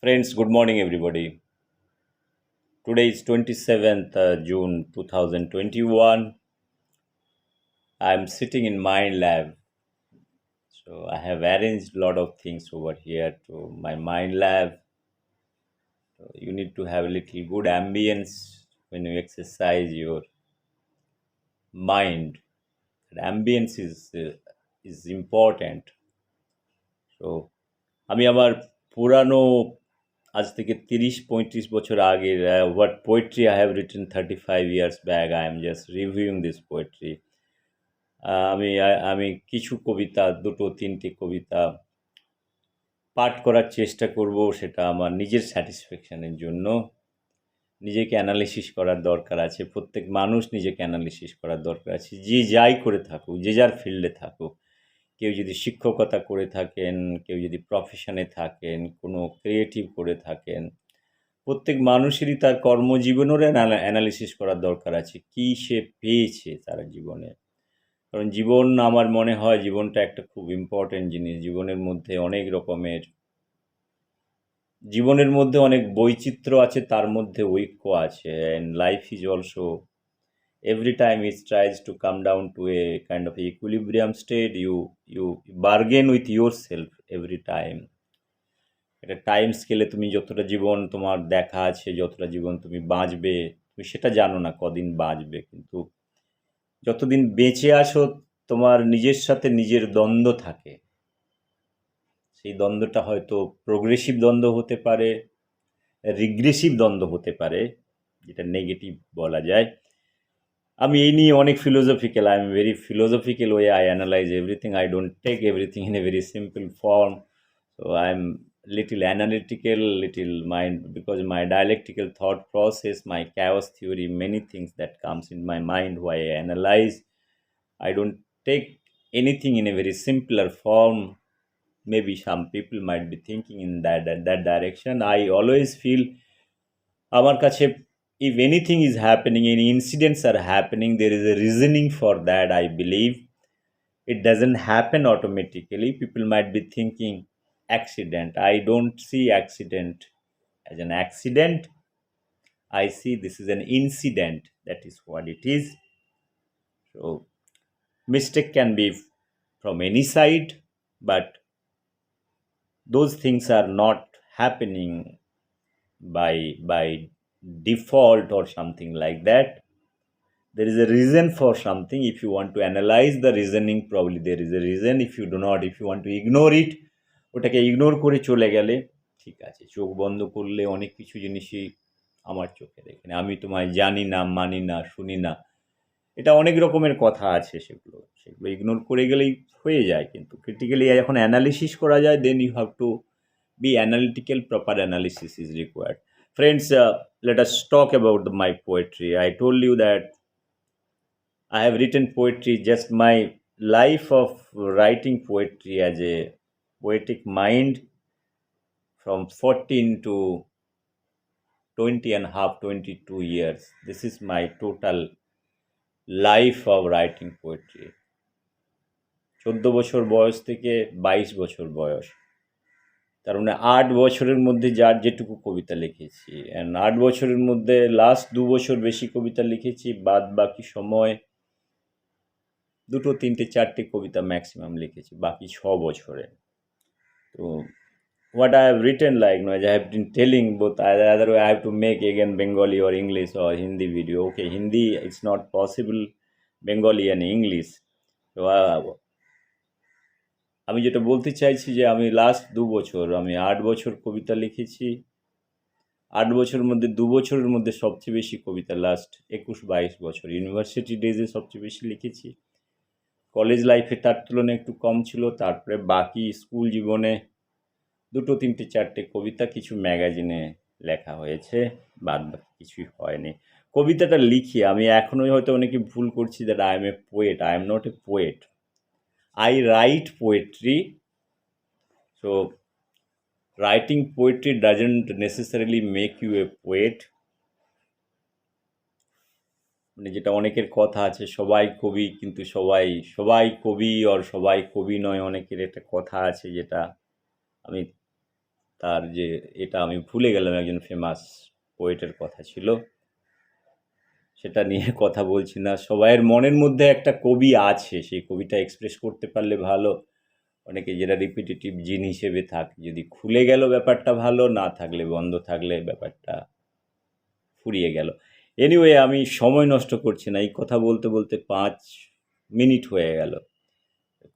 Friends, good morning, everybody. Today is 27th June 2021. I'm sitting in MindLab. So I have arranged a lot of things over here to my MindLab. So you need to have a little good ambience when you exercise your mind. That ambience is important. So আমি আমার পুরানো আজ থেকে 30-35 বছর আগের what poetry I have written 35 years back. I am just reviewing this poetry. আমি কিছু কবিতা, দুটো তিনটে কবিতা পাঠ করার চেষ্টা করব। সেটা আমার নিজের স্যাটিসফ্যাকশনের জন্য। নিজেকে অ্যানালিসিস করার দরকার আছে। প্রত্যেক মানুষ নিজেকে অ্যানালিসিস করার দরকার আছে। যে যাই করে থাকুক, যে যার ফিল্ডে থাকুক। কেউ যদি শিক্ষকতা করে থাকেন, কেউ যদি প্রফেশনে থাকেন, কোনো ক্রিয়েটিভ করে থাকেন, প্রত্যেক মানুষেরই তার কর্মজীবনেরও অ্যানালিসিস করার দরকার আছে। কী সে পেয়েছে তার জীবনে। কারণ জীবন, আমার মনে হয় জীবনটা একটা খুব ইম্পর্ট্যান্ট জিনিস। জীবনের মধ্যে অনেক বৈচিত্র্য আছে, তার মধ্যে ঐক্য আছে। And life is also every time it tries to come down to a kind of equilibrium state. You bargain with yourself every time. একটা টাইম স্কেলে তুমি যতটা জীবন তোমার দেখা আছে, যতটা জীবন তুমি বাঁচবে, তুমি সেটা জানো না কদিন বাঁচবে, কিন্তু যতদিন বেঁচে আসো তোমার নিজের সাথে নিজের দ্বন্দ্ব থাকে। সেই দ্বন্দ্বটা হয়তো প্রোগ্রেসিভ দ্বন্দ্ব হতে পারে, রিগ্রেসিভ দ্বন্দ্ব হতে পারে, যেটা নেগেটিভ বলা যায়। আমি এই নিয়ে অনেক philosophical, I am very philosophical way I analyse everything. I don't take everything in a very simple form. So I'm little analytical, little mind, because my dialectical thought process, my chaos theory, many things that comes in my mind why I analyze. I don't take anything in a very simpler form. Maybe some people might be thinking in that direction. I always feel আমার কাছে if anything is happening, any incidents are happening, there is a reasoning for that. I believe it doesn't happen automatically. People might be thinking accident. I don't see accident as an accident. I see this is an incident. That is what it is. So mistake can be from any side, but those things are not happening by default or something like that. There is a reason for something. If you want to analyze the reasoning, probably there is a reason. If you do not, if you want to ignore it, ওটাকে ignore করে চলে গেলে ঠিক আছে। চোখ বন্ধ করলে অনেক কিছু জিনিসই আমার চোখে দেখে না। আমি তোমায় জানি না, মানি না, শুনি না, এটা অনেক রকমের কথা আছে। সেগুলো ইগনোর করে গেলেই হয়ে যায়। কিন্তু ক্রিটিক্যালি যখন অ্যানালিসিস করা যায়, then you have to be analytical. Proper analysis is required. Friends, let us talk about my poetry. I told you that I have written poetry, just my life of writing poetry as a poetic mind from 14 to 20 and a half, 22 years. This is my total life of writing poetry. 14 বছর বয়স থেকে 22 বছর বয়স, তার মানে 8 বছরের মধ্যে যার যেটুকু কবিতা লিখেছি। অ্যান্ড 8 বছরের মধ্যে লাস্ট 2 বছর বেশি কবিতা লিখেছি, বাদ বাকি সময় 2, 3, 4টে কবিতা ম্যাক্সিমাম লিখেছি বাকি 6 বছরে। তো what I have written, like, as I have been telling, both either I have to make again Bengali or English or Hindi video. Okay, Hindi it's not possible, Bengali and English. So আমি যেটা বলতে চাইছি যে আমি last 2 বছর, আমি 8 বছর কবিতা লিখেছি। 8 বছরের মধ্যে 2 বছরের মধ্যে সবচেয়ে বেশি কবিতা লাস্ট 21-22 বছর ইউনিভার্সিটি ডেজে সবচেয়ে বেশি লিখেছি। কলেজ লাইফে তার তুলনায় একটু কম ছিল। তারপরে বাকি স্কুল জীবনে 2, 3, 4টে কবিতা কিছু ম্যাগাজিনে লেখা হয়েছে, বাদ বাকি কিছুই হয়নি। কবিতাটা লিখি আমি এখনোই, হয়তো অনেকে ভুল করছি, that I M a poet. I am not a poet, I write poetry. So writing poetry doesn't necessarily make you a poet. মানে যেটা অনেকের কথা আছে, সবাই কবি কিন্তু সবাই কবি আর সবাই কবি নয়, অনেকের একটা কথা আছে, যেটা আমি তার যে এটা আমি ভুলে গেলাম, একজন ফেমাস পোয়েটের কথা ছিল, সেটা নিয়ে কথা বলছি না। সবাইয়ের মনের মধ্যে একটা কবি আছে, সেই কবিটা এক্সপ্রেস করতে পারলে ভালো। অনেকে যেটা রিপিটেটিভ জিন হিসেবে থাকে, যদি খুলে গেল ব্যাপারটা ভালো, না থাকলে বন্ধ থাকলে ব্যাপারটা ফুরিয়ে গেল। এনিওয়ে, আমি সময় নষ্ট করছি না, এই কথা বলতে বলতে 5 মিনিট হয়ে গেল।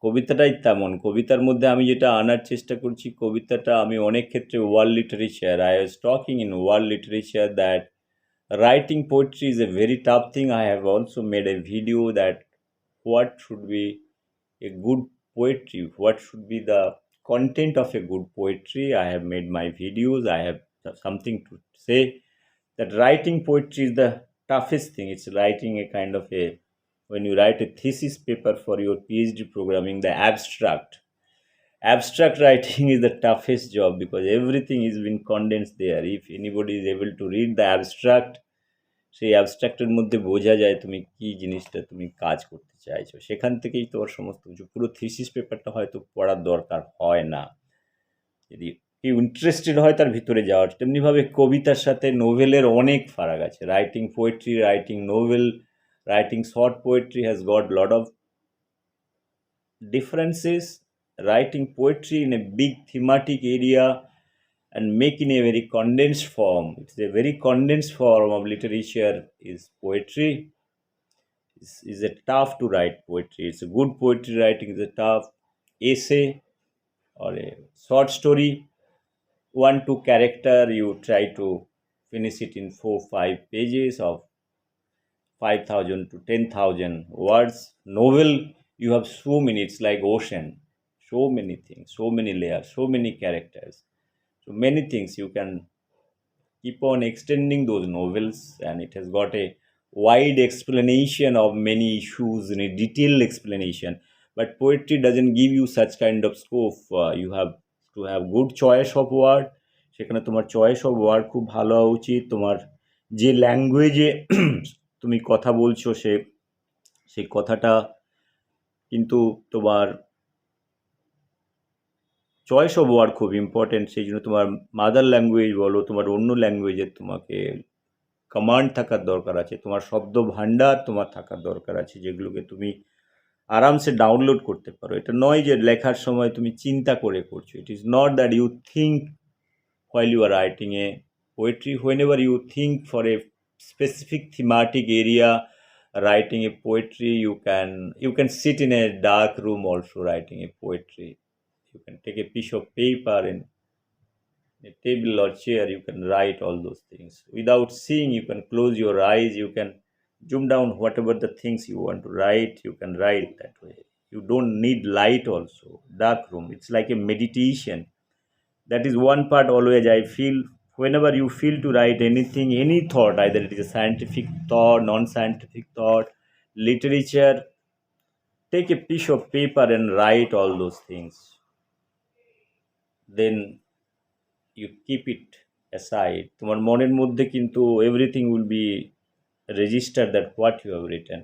কবিতাটাই তেমন, কবিতার মধ্যে আমি যেটা আনার চেষ্টা করছি, কবিতাটা আমি অনেক ক্ষেত্রে world literature, I was talking in world literature that writing poetry is a very tough thing. I have also made a video that what should be a good poetry, what should be the content of a good poetry. I have made my videos, I have something to say that writing poetry is the toughest thing. It's writing a kind of a, when you write a thesis paper for your PhD programming, the abstract writing is the toughest job because everything is been condensed there. If anybody is able to read the abstract, সেই অ্যাবস্ট্রাক্টের মধ্যে বোঝা যায় তুমি কি জিনিসটা তুমি কাজ করতে চাইছো, সেখান থেকেই তোমার সমস্ত কিছু। পুরো থিসিস পেপারটা হয়তো পড়ার দরকার হয় না, যদি কেউ ইন্টারেস্টেড হয় তার ভিতরে যাওয়ার। তেমনিভাবে কবিতার সাথে নোভেলের অনেক ফারাক আছে। Writing poetry, writing novel, writing short poetry has got lot of differences. Writing poetry in a big thematic area and make in a very condensed form. It's a very condensed form of literature is poetry. Is a tough to write poetry. It's a good poetry writing is a tough essay or a short story. 1-2 character, you try to finish it in 4-5 pages of 5,000 to 10,000 words. Novel, you have so many, it's like ocean, so many things, so many layers, so many characters, so many things. You can keep on extending those novels, and it has got a wide explanation of many issues and a detailed explanation. But poetry doesn't give you such kind of scope. You have to have good choice of word. সেখানে তোমার choice of word খুব ভালো হওয়া উচিত। তোমার যে ল্যাঙ্গুয়েজে তুমি কথা বলছো, সেই কথাটা কিন্তু তোমার চয়েস অফ ওয়ার্ড খুব ইম্পর্টেন্ট। সেই জন্য তোমার মাদার ল্যাঙ্গুয়েজ বলো, তোমার অন্য ল্যাঙ্গুয়েজের তোমাকে কমান্ড থাকার দরকার আছে, তোমার শব্দ ভাণ্ডার তোমার থাকার দরকার আছে, যেগুলোকে তুমি আরামসে ডাউনলোড করতে পারো। এটা নয় যে লেখার সময় তুমি চিন্তা করে করছো। It is not that you think while you are writing a poetry. Whenever you think for a specific thematic area, writing a poetry, you can sit in a dark room also writing a poetry. You can take a piece of paper and a table or chair, you can write all those things without seeing. You can close your eyes, you can zoom down whatever the things you want to write, you can write that way. You don't need light also. Dark room, it's like a meditation. That is one part always I feel. Whenever you feel to write anything, any thought, either it is a scientific thought, non-scientific thought, literature, take a piece of paper and write all those things. Then you keep it aside. তোমার মনের মধ্যে কিন্তু everything will be registered that what you have written.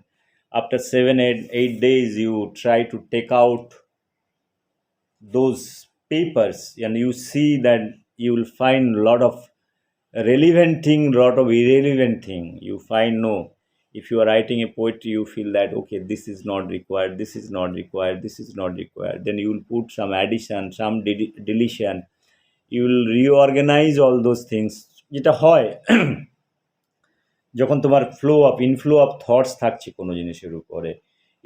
After 7-8 days, you try to take out those papers and you see that you will find a lot of relevant thing, lot of irrelevant thing. You find, no, if you are writing a poetry, you feel that okay, this is not required, this is not required, this is not required, then you will put some addition, some deletion, you will reorganize all those things. যেটা হয় যখন তোমার inflow of thoughts থাকছে কোনো জিনিসের উপরে,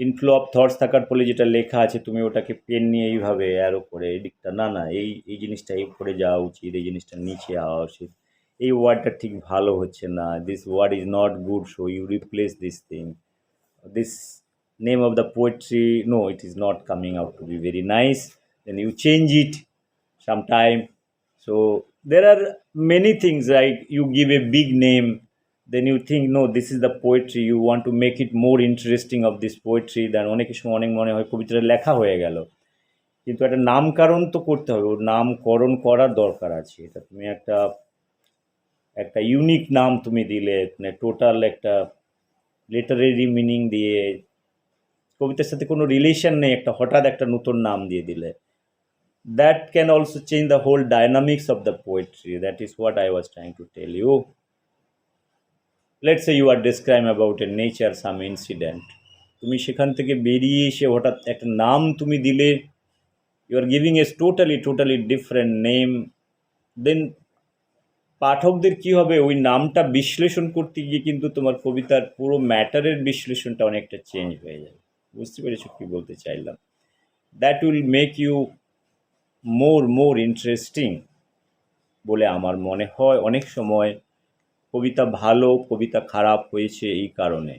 inflow of thoughts থাকার ফলে যেটা লেখা আছে, তুমি ওটাকে পেন নিয়ে এইভাবে অ্যারো করে এদিকটা, না এই জিনিসটা এই করে যাওয়া উচিত, এই জিনিসটা নিচে যাওয়া উচিত, এই ওয়ার্ডটা ঠিক ভালো হচ্ছে না, this word is not good, so you replace this thing, this name of the poetry, no, it is not coming out to be very nice, then you change it sometime. So there are many things, like you give a big name, then you think, no, this is the poetry, you want to make it more interesting of this poetry, then অনেক সময় অনেক মনে হয় কবিতাটা লেখা হয়ে গেল, কিন্তু একটা নামকরণ তো করতে হবে, ওর নামকরণ করার দরকার আছে। এটা তুমি একটা ইউনিক নাম তুমি দিলে, মানে টোটাল একটা লিটারেরি মিনিং দিয়ে, কবিতার সাথে কোনো রিলেশন নেই, একটা হঠাৎ একটা নতুন নাম দিয়ে দিলে, that can also change the whole dynamics of the poetry. That is what I was trying to tell you. Let's say you are describing about a nature some incident, তুমি সেখান থেকে বেরিয়ে এসে হঠাৎ একটা নাম তুমি দিলে, you are giving a totally different name, then পাঠকদের কি হবে, ওই নামটা বিশ্লেষণ করতে গিয়ে কিন্তু তোমার কবিতার পুরো ম্যাটারের বিশ্লেষণটা অনেকটা চেঞ্জ হয়ে যাবে। বুঝতে পেরেছো কি বলতে চাইলাম? That will make you more interesting বলে আমার মনে হয়। অনেক সময় কবিতা ভালো, কবিতা খারাপ হয়েছে এই কারণে,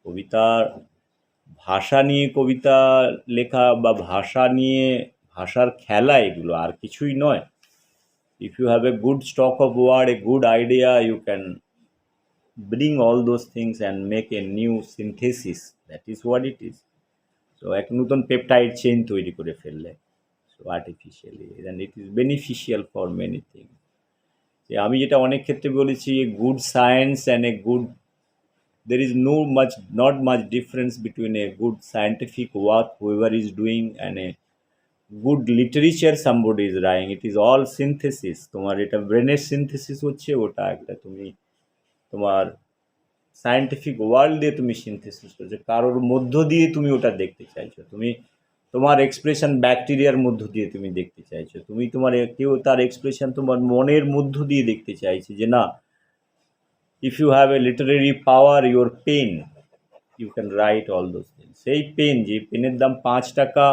কবিতার ভাষা নিয়ে কবিতা লেখা বা ভাষা নিয়ে ভাষার খেলা, এগুলো আর কিছুই নয়। If you have a good stock of word, a good idea, you can bring all those things and make a new synthesis. That is what it is. So এক নতুন পেপটাইড চেইন তৈরি করে ফেললে, so artificially, and it is beneficial for many things. যে আমি যেটা অনেক ক্ষেত্রে বলেছি, good science and a good, there is not much difference between a good scientific work whoever is doing and a good literature somebody is writing. It is all synthesis. তোমার এটা ব্রেনের synthesis হচ্ছে, ওটা একটা তুমি তোমার সায়েন্টিফিক ওয়ার্ল্ড দিয়ে তুমি সিনথেসিস করছো, কারোর মধ্য দিয়ে তুমি ওটা দেখতে চাইছো, তুমি তোমার এক্সপ্রেশন ব্যাকটেরিয়ার মধ্য দিয়ে তুমি দেখতে চাইছো, তুমি তোমার কেউ তার এক্সপ্রেশন তোমার মনের মধ্য দিয়ে দেখতে চাইছে, যে না, if you have a literary power, your pen, you can write all those things. সেই পেন, যে পেনের দাম 5 টাকা,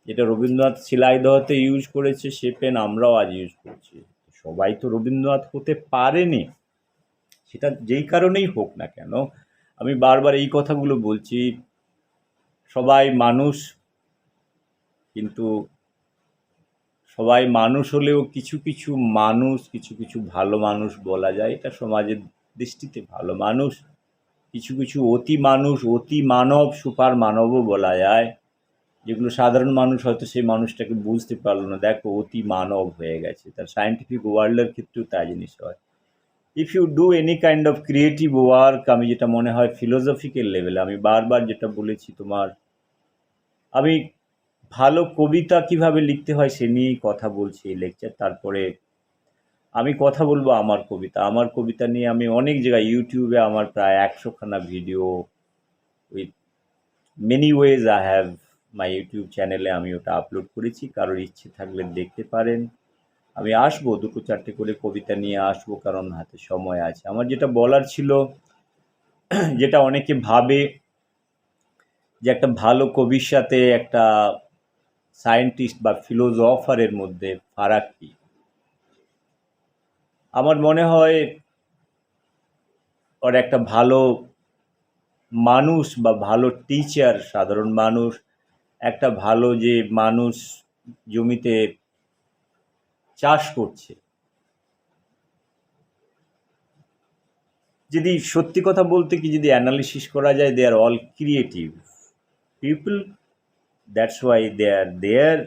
যেটা রবীন্দ্রনাথ সেলাই দহতে ইউজ করেছে, সে পেন আমরাও আজ ইউজ করছি। সবাই তো রবীন্দ্রনাথ হতে পারেনি, সেটা যেই কারণেই হোক না কেন। আমি বারবার এই কথাগুলো বলছি, সবাই মানুষ, কিন্তু সবাই মানুষ হলেও কিছু কিছু মানুষ, কিছু কিছু ভালো মানুষ বলা যায়, এটা সমাজের দৃষ্টিতে ভালো মানুষ, কিছু কিছু অতি মানুষ, অতি মানব, সুপার মানবও বলা যায়, যেগুলো সাধারণ মানুষ হয়তো সেই মানুষটাকে বুঝতে পারলো না, দেখো অতি মানব হয়ে গেছে। তার সায়েন্টিফিক ওয়ার্ল্ডের ক্ষেত্রেও তাই জিনিস হয়। If you do any kind of creative work, আমি যেটা মনে হয় ফিলোসফিক্যাল লেভেলে, আমি বারবার যেটা বলেছি তোমার, আমি ভালো কবিতা কিভাবে লিখতে হয় সে নিয়েই কথা বলছি এই লেকচার। তারপরে আমি কথা বলবো আমার কবিতা নিয়ে। আমি অনেক জায়গায় ইউটিউবে আমার প্রায় 100খানা video, with many ways I have my YouTube চ্যানেলে আমি ওটা আপলোড করেছি, কারোর ইচ্ছে থাকলে দেখতে পারেন। আমি আসবো 2-4টে করে কবিতা নিয়ে আসবো, কারণ হাতে সময় আছে। আমার যেটা বলার ছিল, যেটা অনেকে ভাবে যে একটা ভালো কবির সাথে একটা সায়েন্টিস্ট বা ফিলোজফারের মধ্যে ফারাক কি, আমার মনে হয় ওর একটা ভালো মানুষ বা ভালো টিচার, সাধারণ মানুষ, একটা ভালো যে মানুষ জমিতে চাষ করছে, যদি সত্যি কথা বলতে কি, যদি অ্যানালিসিস করা যায়, they are all creative people, that's why they are there.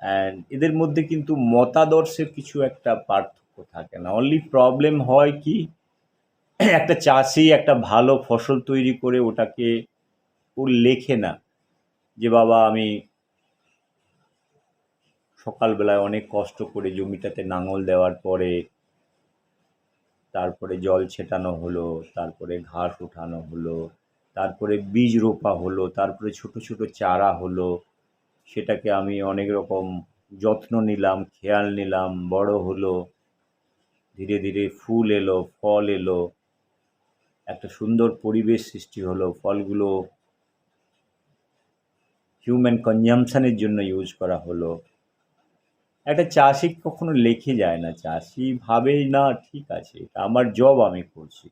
And এদের মধ্যে কিন্তু মতাদর্শের কিছু একটা পার্থক্য থাকে না। অনলি প্রবলেম হয় কি, একটা চাষি একটা ভালো ফসল তৈরি করে ওটাকে ও লেখে না যে বাবা আমি সকালবেলায় অনেক কষ্ট করে জমিটাতে নাঙল দেওয়ার পরে, তারপরে জল ছেটানো হলো, তারপরে ঘাস উঠানো হলো, তারপরে বীজ রোপা হলো, তারপরে ছোট ছোট চারা হলো, সেটাকে আমি অনেক রকম যত্ন নিলাম, খেয়াল নিলাম, বড় হলো, ধীরে ধীরে ফুল এলো, ফল এলো, একটা সুন্দর পরিবেশ সৃষ্টি হলো, ফলগুলো হিউম্যান কনজামশনের জন্য ইউজ করা হলো। একটা চাষি কখনো লেখে যায় না, চাষি ভাবেই না ঠিক আছে এটা আমার জব, আমি করছি।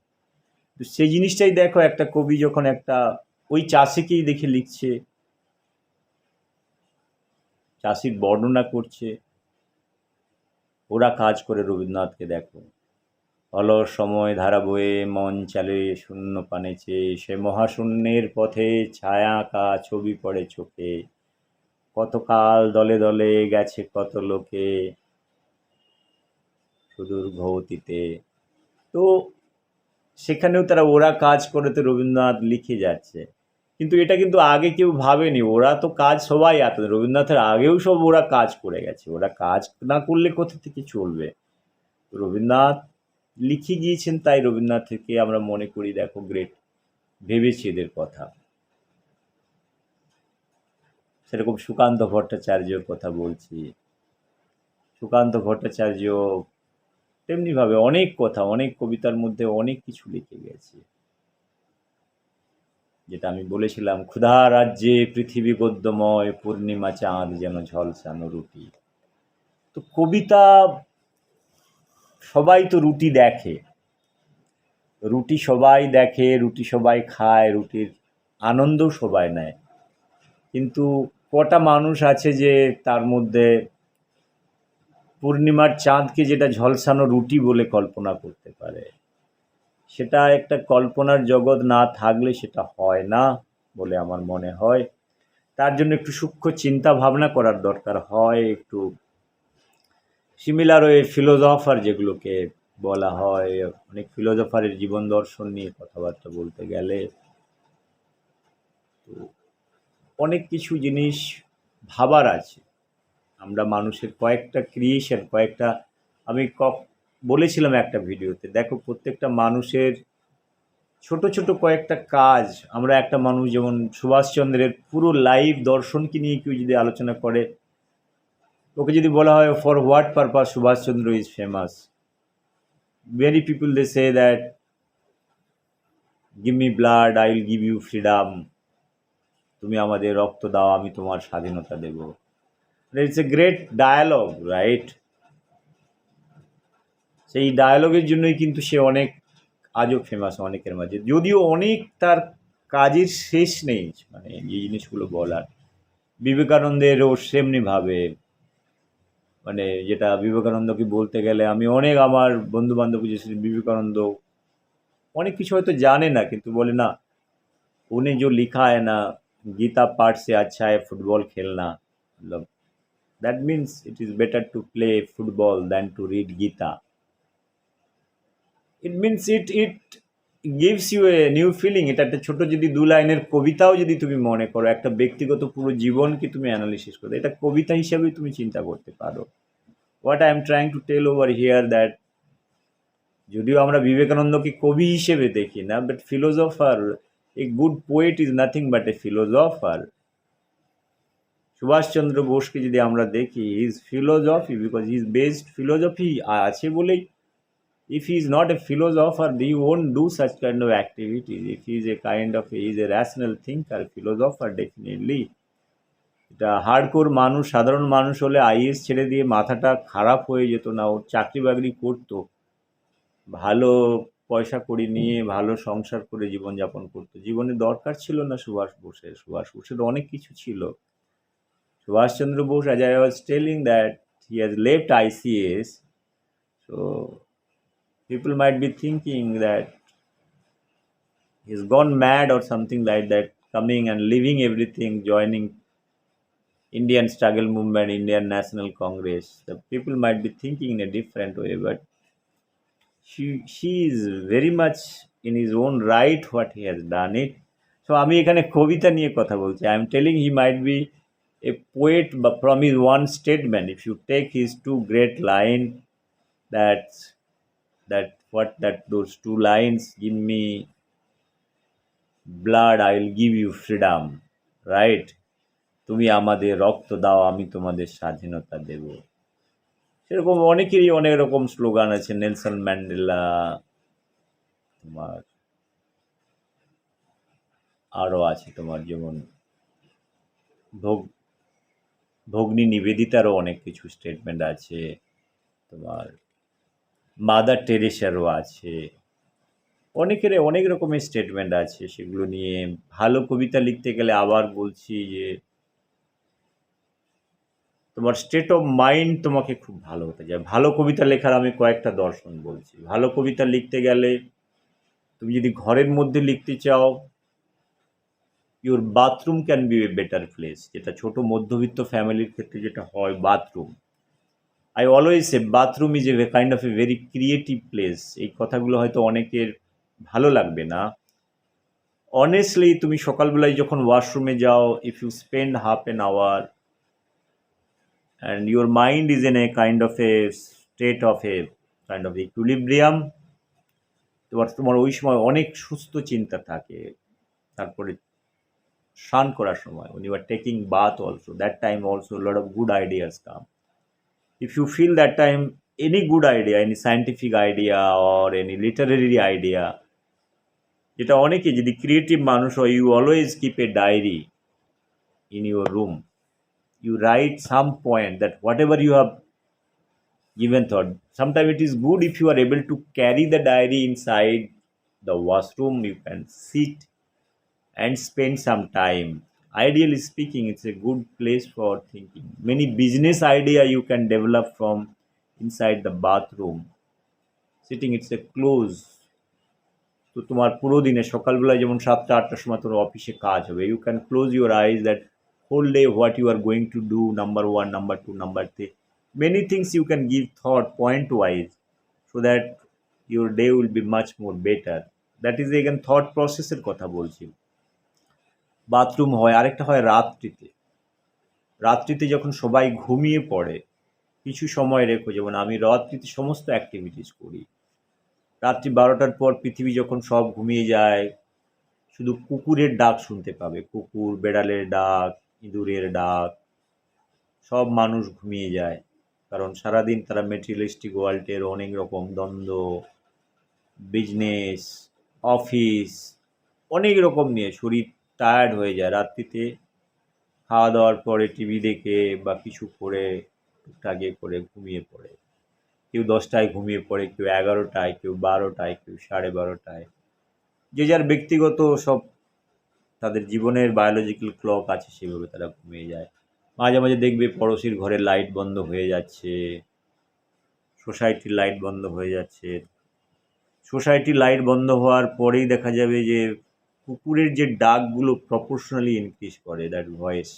তো সেই জিনিসটাই দেখো, একটা কবি যখন একটা ওই চাষিকেই দেখে লিখছে, চাষির বর্ণনা করছে, ওরা কাজ করে, রবীন্দ্রনাথকে দেখো, অলস সময় ধারা বয়ে মন চালে শূন্য পানে চেয়ে, সে মহাশূন্যের পথে ছায়া আঁকা ছবি পড়ে চোখে, কতকাল দলে দলে গেছে কত লোকে সুদূর ভবতীতে। তো সেখানেও তারা ওরা কাজ করে, তো রবীন্দ্রনাথ লিখে যাচ্ছে। কিন্তু এটা কিন্তু আগে কেউ ভাবেনি। ওরা তো কাজ সবাই এত রবীন্দ্রনাথের আগেও সব ওরা কাজ করে গেছে। ওরা কাজ না করলে কোথা থেকে চলবে? রবীন্দ্রনাথ লিখে গিয়েছেন, তাই রবীন্দ্রনাথ থেকে আমরা মনে করি দেখো গ্রেট, ভেবেছি এদের কথা। সেরকম সুকান্ত ভট্টাচার্যর কথা বলছি। সুকান্ত ভট্টাচার্য তেমনিভাবে অনেক কথা, অনেক কবিতার মধ্যে অনেক কিছু লিখে গেছে। যেটা আমি বলেছিলাম, ক্ষুধা রাজ্যে পৃথিবী গদ্যময়, পূর্ণিমা চাঁদ যেন ঝলসানো রুটি। তো কবিতা, সবাই তো রুটি দেখে, রুটি সবাই দেখে, রুটি সবাই খায়, রুটির আনন্দও সবাই নেয়, কিন্তু কটা মানুষ আছে যে তার মধ্যে পূর্ণিমার চাঁদকে যেটা ঝলসানো রুটি বলে কল্পনা করতে পারে? সেটা একটা কল্পনার জগৎ না থাকলে সেটা হয় না বলে আমার মনে হয়। তার জন্য একটু সূক্ষ্ম চিন্তা ভাবনা করার দরকার হয়, একটু সিমিলার ওয়ে ফিলোজফার যেগুলোকে বলা হয়, অনেক ফিলোজফারের জীবন দর্শন নিয়ে কথাবার্তা বলতে গেলে তো অনেক কিছু জিনিস ভাবার আছে। আমরা মানুষের কয়েকটা ক্রিয়েশন, কয়েকটা, আমি বলেছিলাম একটা ভিডিওতে, দেখো প্রত্যেকটা মানুষের ছোট ছোট কয়েকটা কাজ। আমরা একটা মানুষ যেমন সুভাষচন্দ্রের পুরো লাইফ দর্শনকে নিয়ে কেউ যদি আলোচনা করে, ওকে যদি বলা হয় for what purpose Subhash Chandra is famous, many people they say that give me blood I will give you freedom, তুমি আমাদের রক্ত দাও আমি তোমার স্বাধীনতা দেব। It's a great dialogue, right? সেই ডায়ালগের জন্যই কিন্তু সে অনেক আজও ফেমাস অনেকের মাঝে, যদিও অনেক তার কাজের শেষ নেই, মানে এই জিনিসগুলো বলার। বিবেকানন্দেরও সেমনিভাবে, মানে যেটা বিবেকানন্দকে বলতে গেলে, আমি অনেক আমার বন্ধু বান্ধব যে বিবেকানন্দ অনেক কিছু হয়তো জানে না, কিন্তু বলে না उन्हें जो लिखा है ना, गीता पाठ से अच्छा है फुटबॉल खेलना, मतलब that means it is better to play football than to read Gita. It means it gives you a new feeling. এটা একটা ছোট যদি দু লাইনের কবিতাও যদি তুমি মনে করো, একটা ব্যক্তিগত পুরো জীবনকে তুমি অ্যানালিসিস করো, এটা কবিতা হিসেবেই তুমি চিন্তা করতে পারো। What I am trying to tell over here that, যদিও আমরা বিবেকানন্দকে কবি হিসেবে দেখি না, but philosopher, a good poet is nothing but a philosopher. Subhashchandra বোসকে যদি আমরা দেখি, is philosophy, because is based philosophy আছে বলেই। if he is not a philosopher, he won't do such kind of activities. If he is a kind of, he is a rational thinker, philosopher, definitely. এটা hardcore মানুষ, সাধারণ মানুষ হলে is ছেড়ে দিয়ে মাথাটা খারাপ হয়ে যেত না, ওর চাকরি বাকরি করতো, ভালো পয়সা কড়ি নিয়ে ভালো সংসার করে জীবনযাপন করতো। জীবনে দরকার ছিল না সুভাষ বোসের, সুভাষ বোসের অনেক কিছু ছিল। Subhash Chandra Bose, as I was telling that he has left ICS, so people might be thinking that he's gone mad or something like that, coming and leaving everything, joining Indian struggle movement, Indian National Congress. The people might be thinking in a different way, but she is very much in his own right what he has done it. So আমি এখানে কবিতা নিয়ে কথা বলছি। I am telling he might be a poet, but from his one statement, if you take his two great line, that those two lines, give me blood I will give you freedom, right? তুমি আমাদের রক্ত দাও আমি তোমাদের স্বাধীনতা দেব। সেরকম অনেকেরই অনেক রকম স্লোগান আছে, নেলসন ম্যান্ডেলা, তোমার আরও আছে, তোমার যেমন ভগ্নী নিবেদিতারও অনেক কিছু স্টেটমেন্ট আছে, তোমার মাদার টেরেসারও আছে, অনেকের অনেক রকমের স্টেটমেন্ট আছে। সেগুলো নিয়ে ভালো কবিতা লিখতে গেলে, আবার বলছি যে তোমার স্টেট অফ মাইন্ড তোমাকে খুব ভালো হতে যায়। ভালো কবিতা লেখার আমি কয়েকটা দর্শন বলছি। ভালো কবিতা লিখতে গেলে তুমি যদি ঘরের মধ্যে লিখতে চাও, your bathroom can B a better place, যেটা ছোট মধ্যবিত্ত ফ্যামিলির ক্ষেত্রে যেটা হয়, bathroom. I always say bathroom is a kind of a very creative place. এই কথাগুলো হয়তো অনেকের ভালো লাগবে না, অনেস্টলি তুমি সকালবেলায় যখন ওয়াশরুমে যাও, if you spend half an hour and your mind is in a kind of a state of a kind of equilibrium, তোমার তোমার ওই সময় অনেক সুস্থ চিন্তা থাকে। তারপরে স্নান করার সময়, when you are taking bath also, that time also a lot of good ideas come. If you feel that time any good idea, any scientific idea or any literary idea, যেটা অনেকে যদি ক্রিয়েটিভ মানুষ হয়, you always keep a diary in your room. You write some point that whatever you have given thought. Sometimes it is good if you are able to carry the diary inside the washroom. You can sit and spend some time. Ideally speaking, it's a good place for thinking. Many business idea you can develop from inside the bathroom. Sitting, it's a close. তো তোমার পুরো দিনে সকালবেলায় যেমন 7টা-8টার সময় তোমার অফিসে কাজ হবে, you can close your eyes that whole day what you are going to do, number 1, number 2, number 3. Many things you can give thought point wise so that your day will be much more better. That is again thought processের কথা বলছি। Bathroom হয়, আরেকটা হয় রাত্রিতে। রাত্রিতে যখন সবাই ঘুমিয়ে পড়ে, কিছু সময় রেখো, যেমন আমি রাত্রিতে সমস্ত অ্যাক্টিভিটিস করি। রাত্রি 12টার পর পৃথিবী যখন সব ঘুমিয়ে যায়, শুধু কুকুরের ডাক শুনতে পাবে, কুকুর, বেড়ালের ডাক, ইঁদুরের ডাক। সব মানুষ ঘুমিয়ে যায়, কারণ সারাদিন তারা মেটেরিয়ালিস্টিক ওয়ার্ল্ডের অনেক রকম দ্বন্দ্ব, বিজনেস, অফিস, অনেক রকম নিয়ে শরীর টায়ার্ড হয়ে যায়। রাত্রিতে খাওয়া দাওয়ার পরে টিভি দেখে বা কিছু করে টুকটাক করে ঘুমিয়ে পড়ে। কেউ 10টায় ঘুমিয়ে পড়ে, কেউ 11টায়, কেউ 12টায়, কেউ 12:30টায়। যে যার ব্যক্তিগত সব তাদের জীবনের বায়োলজিক্যাল ক্লক আছে, সেভাবে তারা ঘুমিয়ে যায়। মাঝে মাঝে দেখবে পড়োশির ঘরে লাইট বন্ধ হয়ে যাচ্ছে, সোসাইটির লাইট বন্ধ হয়ে যাচ্ছে। সোসাইটির লাইট বন্ধ হওয়ার পরেই দেখা যাবে যে কুকুরের যে ডাকগুলো প্রপোর্শনালি ইনক্রিজ করে, দ্যাট ভয়েস।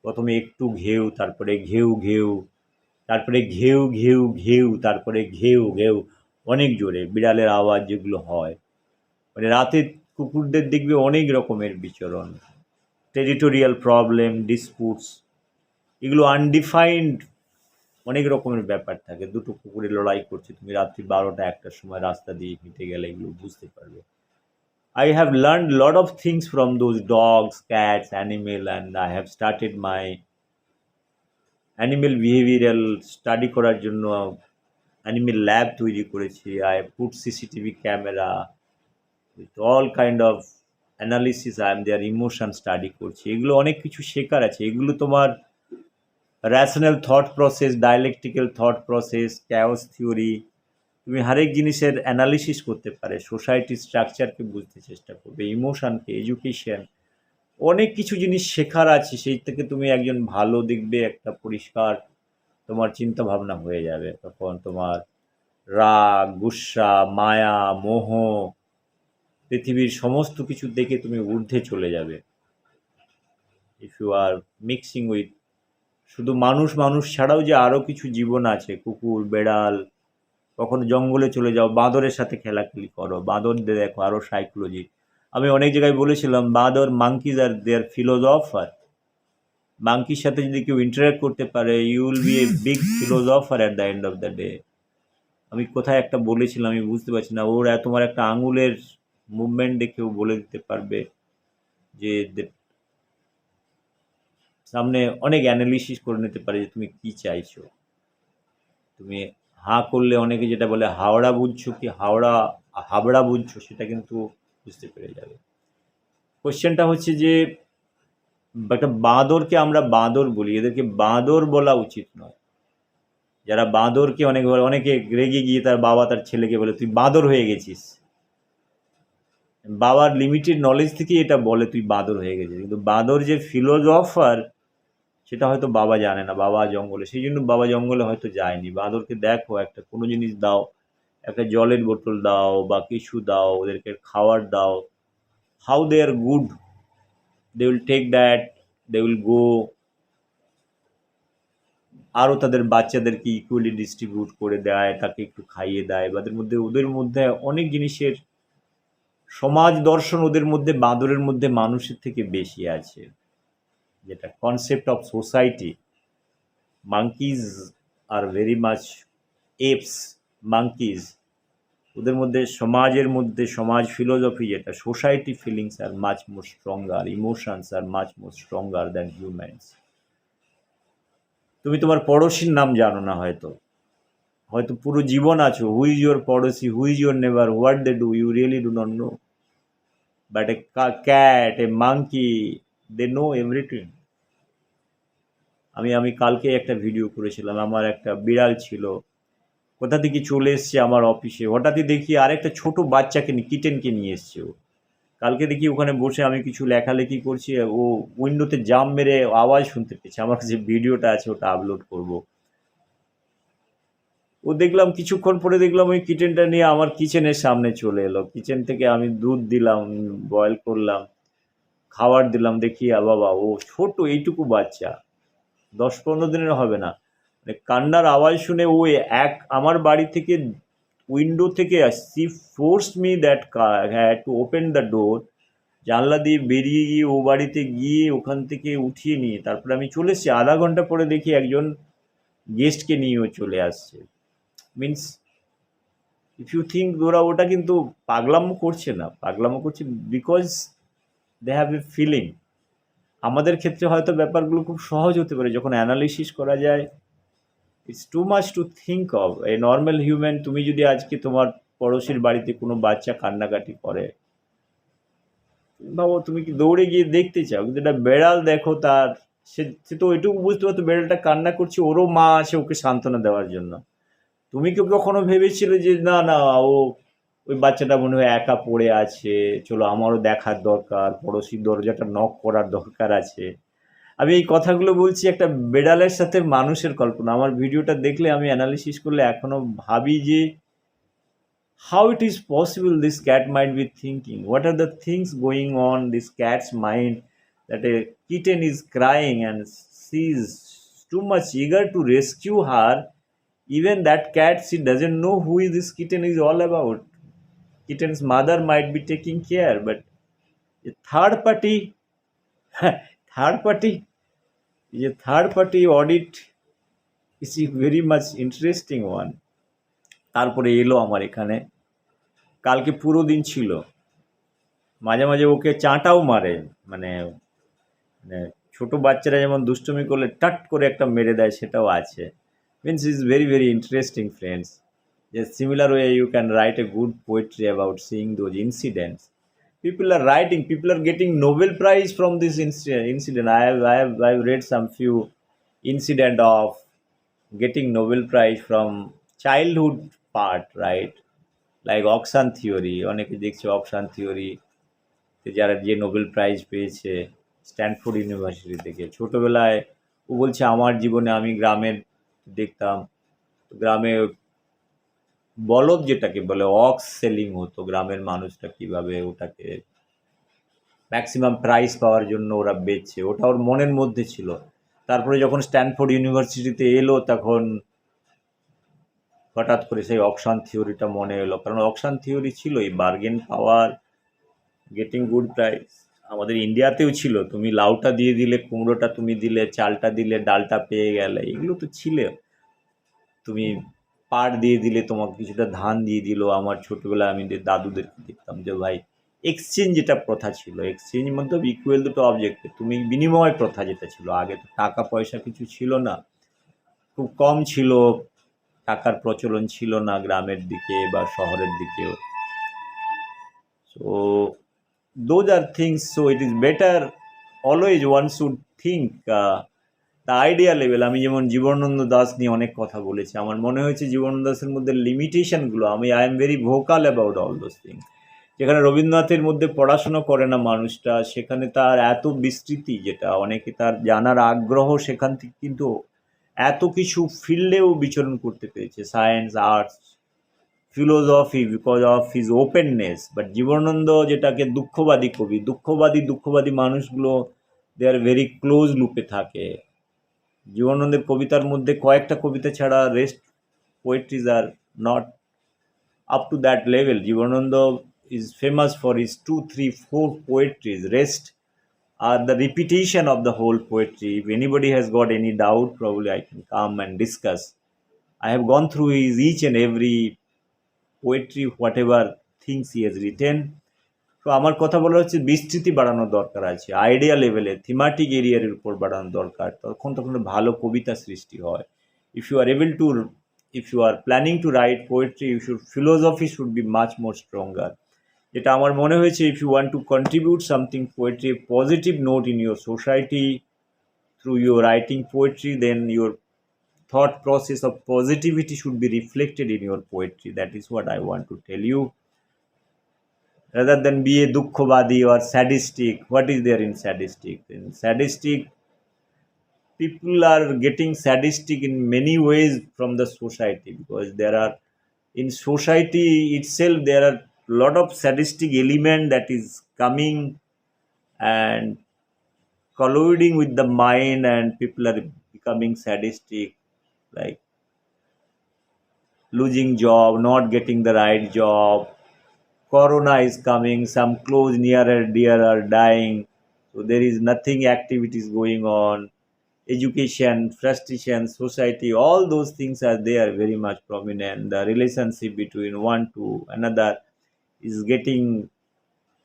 প্রথমে একটু ঘেউ, তারপরে ঘেউ ঘেউ, তারপরে ঘেউ ঘেউ ঘেউ, তারপরে ঘেউ ঘেউ, অনেক জোরে বিড়ালের আওয়াজ যেগুলো হয়। মানে রাতে কুকুরদের দেখবে অনেক রকমের বিচরণ, টেরিটোরিয়াল প্রবলেম, ডিসপুটস, এগুলো আনডিফাইন্ড অনেক রকমের ব্যাপার থাকে। দুটো কুকুরে লড়াই করছে, তুমি রাত্রি 12টা-1টার সময় রাস্তা দিয়ে হেঁটে গেলে এগুলো বুঝতে পারবে। I have learned a lot of things from those dogs, cats, animal, and I have started my animal behavioral study করার জন্য অ্যানিমেল ল্যাব তৈরি করেছি। I put CCTV camera with all kind of analysis, I am their emotion study করছি। এগুলো অনেক কিছু শেখার আছে। এগুলো তোমার rational thought process, dialectical thought process, chaos theory, তুমি হরেক জিনিসের অ্যানালিসিস করতে পারে, সোসাইটির স্ট্রাকচারকে বুঝতে চেষ্টা করবে, ইমোশনকে, এডুকেশন, অনেক কিছু জিনিস শেখার আছে। সেই থেকে তুমি একজন ভালো দেখবে, একটা পরিষ্কার তোমার চিন্তা ভাবনা হয়ে যাবে। তখন তোমার রাগ, গুসা, মায়া, মোহ, পৃথিবীর সমস্ত কিছু দেখে তুমি ঊর্ধ্বে চলে যাবে। If you are mixing with শুধু মানুষ, মানুষ ছাড়াও যে আরও কিছু জীবন আছে, কুকুর, বেড়াল, কখনো জঙ্গলে চলে যাও, বাঁদরের সাথে খেলাখেলি করো, বাঁদরদের দেখো, আরও সাইকোলজি। আমি অনেক জায়গায় বলেছিলাম, বাঁদর, মাঙ্কিজ আর দেয়ার ফিলোজফার। মাঙ্কির সাথে যদি কেউ ইন্টারাক্ট করতে পারে, you will be a big philosopher at the end of the day. আমি কোথায় একটা বলেছিলাম, আমি বুঝতে পারছি না, ওর তোমার একটা আঙুলের মুভমেন্ট দেখেও বলে দিতে পারবে যে সামনে অনেক অ্যানালিসিস করে নিতে পারে যে তুমি কি চাইছো। তুমি হাঁ করলে অনেকে যেটা বলে হাওড়া বুঝছো কি হাবড়া বুঝছো, সেটা কিন্তু বুঝতে পেরে যাবে। কোশ্চেনটা হচ্ছে যে একটা বাঁদরকে আমরা বাঁদর বলি, এদেরকে বাঁদর বলা উচিত নয়। যারা বাঁদরকে অনেকে রেগে গিয়ে তার বাবা তার ছেলেকে বলে তুই বাঁদর হয়ে গেছিস। বাবার লিমিটেড নলেজ থেকেই এটা বলে তুই বাঁদর হয়ে গেছিস, কিন্তু বাঁদর যে ফিলোজফার সেটা হয়তো বাবা জানে না। বাবা জঙ্গলে, সেই জন্য বাবা জঙ্গলে হয়তো যায়নি। বাঁদরকে দেখো, একটা কোনো জিনিস দাও, একটা জলের বোতল দাও বা কিছু দাও, ওদেরকে খাওয়ার দাও, how they are good, they will take that, they will go. আরও তাদের বাচ্চাদেরকে ইকুয়ালি ডিস্ট্রিবিউট করে দেয়, তাকে একটু খাইয়ে দেয়, ওদের মধ্যে অনেক জিনিসের সমাজ দর্শন ওদের মধ্যে, বাঁদরের মধ্যে মানুষের থেকে বেশি আছে, যেটা concept of society. Monkeys are very much apps, monkeys, ওদের মধ্যে সমাজের মধ্যে সমাজ ফিলোসফি যেটা, সোসাইটি ফিলিংস আর মাচ মোর স্ট্রঙ্গার, ইমোশনস আর much more stronger than humans. তুমি তোমার পড়োশির নাম জানো না, হয়তো হয়তো পুরো জীবন আছো, হু ইজ ইউর পড়োশি, who is your neighbour, what they do, you really do not know. But a cat, a monkey, they know everything. আমি কালকে একটা ভিডিও করেছিলাম, আমার একটা বিড়াল ছিল, কোথা থেকে চলে এসছে আমার অফিসে, হঠাৎই দেখি আরেকটা ছোট বাচ্চাকে কিটেনকে নিয়ে এসছে ও। কালকে দেখি ওখানে বসে আমি কিছু লেখালেখি করছি, ও উইন্ডোতে জাম মেরে আওয়াজ শুনতে পেয়েছে। আমার কাছে ভিডিওটা আছে, ওটা আপলোড করব। ও দেখলাম কিছুক্ষণ পরে দেখলাম ওই কিচেনটা নিয়ে আমার কিচেনের সামনে চলে এলো। কিচেন থেকে আমি দুধ দিলাম, বয়েল করলাম, খাবার দিলাম, দেখি বাবা ও ছোট এইটুকু বাচ্চা, 10-15 দিনের হবে না, মানে কান্নার আওয়াজ শুনে ও আমার বাড়ি থেকে উইন্ডো থেকে see force me that had to open the door, জানলা দিয়ে বেরিয়ে গিয়ে ও বাড়িতে গিয়ে ওখান থেকে উঠিয়ে নিয়ে তারপরে আমি চলে এসেছি। আধা ঘন্টা পরে দেখি একজন গেস্টকে নিয়ে ও চলে আসছে। মিনস ইফ ইউ থিঙ্ক, ওটা কিন্তু পাগলামো করছে না, পাগলামো করছে because they have a feeling. আমাদের ক্ষেত্রে হয়তো ব্যাপারগুলো খুব সহজ হতে পারে যখন অ্যানালিসিস করা যায়। It's too much to think of A normal human. তুমি যদি আজকে তোমার পড়োশির বাড়িতে কোনো বাচ্চা কান্নাকাটি করে, ভাবো তুমি কি দৌড়ে গিয়ে দেখতে চাও? কিন্তু একটা বেড়াল দেখো, তার সে তো এটুকু বুঝতে পারতো বেড়ালটা কান্না করছে, ওরও মা আছে ওকে সান্ত্বনা দেওয়ার জন্য। তুমি কি কখনো ভেবেছিলে যে না না ও ওই বাচ্চাটা মনে হয় একা পড়ে আছে, চলো আমারও দেখার দরকার, পড়োশির দরজাটা নক করার দরকার আছে? আমি এই কথাগুলো বলছি একটা বেড়ালের সাথে মানুষের কল্পনা। আমার ভিডিওটা দেখলে, আমি অ্যানালিসিস করলে এখনো ভাবি যে how it is possible this cat might be thinking, what are the things going on this cat's mind, that a kitten is crying and she is too much eager to rescue her. Even that cat, she doesn't know who is this kitten is all about. Kitten's mother might be taking care, but a third party third party a third party audit is a very much interesting one. তারপরে এলো আমার এখানে, কালকে পুরো দিন ছিল, মাঝে মাঝে ওকে চাঁটাও মারে, মানে মানে ছোট বাচ্চারা যেমন দুষ্টুমি করলে টাট করে একটা মেরে দেয়, সেটাও আছে। Means is very very interesting friends. যে similar way you can write a good poetry about seeing those incidents. People are writing, people are getting Nobel Prize from this incident. I've read some few incident of getting Nobel Prize from childhood part, right? Like auction theory, অনেকে দেখছে auction theory যারা যে Nobel prize পেয়েছে Stanford university থেকে। ছোটোবেলায় ও বলছে আমার জীবনে আমি গ্রামের দেখতাম, গ্রামে বলদ যেটাকে বলে অক্স সেলিং হতো, গ্রামের মানুষরা কিভাবে ওটাকে ম্যাক্সিমাম প্রাইস পাওয়ার জন্য ওরা বেচছে, ওটা ওর মনের মধ্যে ছিল। তারপরে যখন স্ট্যানফোর্ড ইউনিভার্সিটিতে এলো, তখন হঠাৎ করে সেই অকশন থিওরিটা মনে এলো, কারণ অকশন থিওরি ছিল এই বার্গেন পাওয়ার, গেটিং গুড প্রাইস। আমাদের ইন্ডিয়াতেও ছিল, তুমি লাউটা দিয়ে দিলে, কুমড়োটা তুমি দিলে, চালটা দিলে, ডালটা পেয়ে গেলে, এগুলো তো ছিল। তুমি পাট দিয়ে দিলে, তোমাকে কিছুটা ধান দিয়ে দিল। আমার ছোটোবেলায় আমি দাদুদেরকে দেখতাম যে ভাই এক্সচেঞ্জ যেটা প্রথা ছিল, এক্সচেঞ্জ মধ্যে ইকুয়াল দুটো অবজেক্টে তুমি বিনিময় প্রথা যেটা ছিল, আগে তো টাকা পয়সা কিছু ছিল না, খুব কম ছিল, টাকার প্রচলন ছিল না গ্রামের দিকে বা শহরের দিকেও। So those are things, so it is better always one should think the idea level. আমি যেমন জীবনানন্দ দাস নিয়ে অনেক কথা বলেছি, আমার মনে হয়েছে জীবনানন্দ দাসের মধ্যে লিমিটেশনগুলো, I am very vocal about all those thing. যেখানে রবীন্দ্রনাথের মধ্যে পড়াশুনো করে না মানুষটা, সেখানে তার এত বিস্তৃতি, যেটা অনেকে তার জানার আগ্রহ, সেখান থেকে কিন্তু এত কিছু ফিল্ডেও বিচরণ করতে পেরেছে, science, arts, philosophy, because of his openness. But Jibanananda যেটাকে দুঃখবাদী কবি, দুঃখবাদী মানুষগুলো দে আর ভেরি ক্লোজ লুপে থাকে। জীবনানন্দের কবিতার মধ্যে কয়েকটা কবিতা ছাড়া rest poetries are not up to that level. Jibanananda is famous for his two, three, four poetries. Rest are the repetition of the whole poetry. If anybody has got any doubt, probably I can come and discuss. I have gone through his each and every poetry, whatever things he has written. তো আমার কথা বলা হচ্ছে বিস্তৃতি বাড়ানোর দরকার আছে, idea লেভেলে থিমাটিক এরিয়ার উপর বাড়ানোর দরকার, তখন ভালো কবিতা সৃষ্টি হয়। If you are able to, if you are planning to write poetry, you should philosophy should be much more stronger. যেটা আমার মনে হয়েছে, if you want to contribute something poetry, positive note in your society through your writing poetry, then your thought process of positivity should be reflected in your poetry. That is what I want to tell you. Rather than be a dukkhabadi or sadistic. What is there in sadistic? In sadistic, people are getting sadistic in many ways from the society, because there are, in society itself, there are lot of sadistic element that is coming and colluding with the mind, and people are becoming sadistic, like losing job, not getting the right job. Corona is coming, some close near and dear are dying, so there is nothing activities going on. Education, frustration, society, all those things are there very much prominent. The relationship between one to another is getting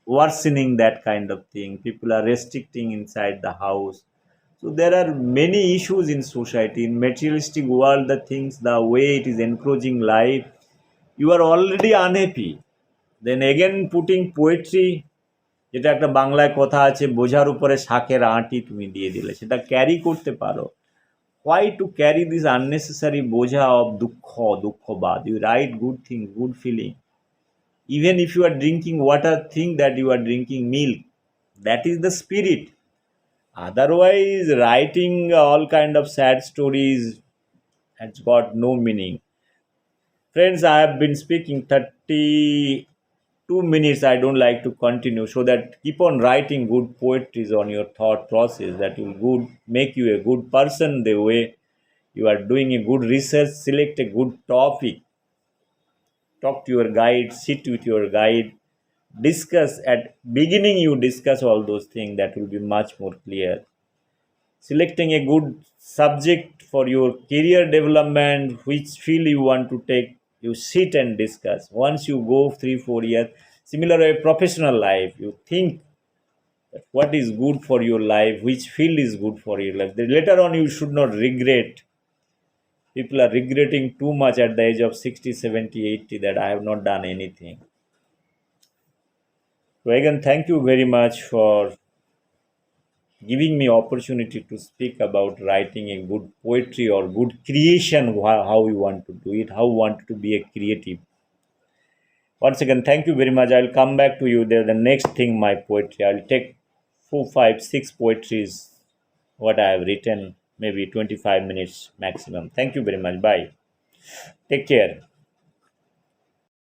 worsening, that kind of thing. People are restricting inside the house. So there are many issues in society. In materialistic world, the things, the way it is encouraging life, you are already unhappy. Then again putting poetry, যেটা একটা বাংলায় কথা আছে, বোঝার উপরে শাকের আঁটি তুমি দিয়ে দিলে সেটা ক্যারি করতে পারো। Why to carry this unnecessary বোঝা of দুঃখবাদ? You write good things, good feeling. Even if you are drinking water, think that you are drinking milk. That is the spirit. Otherwise, writing all kind of sad stories has got no meaning. Friends, I have been speaking 32 minutes. I don't like to continue, so that keep on writing good poetries on your thought process. That will good make you a good person. The way you are doing a good research, select a good topic, talk to your guide, sit with your guide, discuss. At beginning you discuss all those things, that will be much more clear. Selecting a good subject for your career development, which field you want to take, you sit and discuss. Once you go 3-4 years, similar way professional life, you think that what is good for your life, which field is good for your life. Then later on you should not regret. People are regretting too much at the age of 60, 70, 80, that I have not done anything. So again, thank you very much for giving me opportunity to speak about writing a good poetry or good creation, how you want to do it, how you want to be a creative. Once again, thank you very much. I'll come back to you there. The next thing, my poetry, I'll take 4, 5, 6 poetries, what I have written, maybe 25 minutes maximum. Thank you very much. Bye. Take care.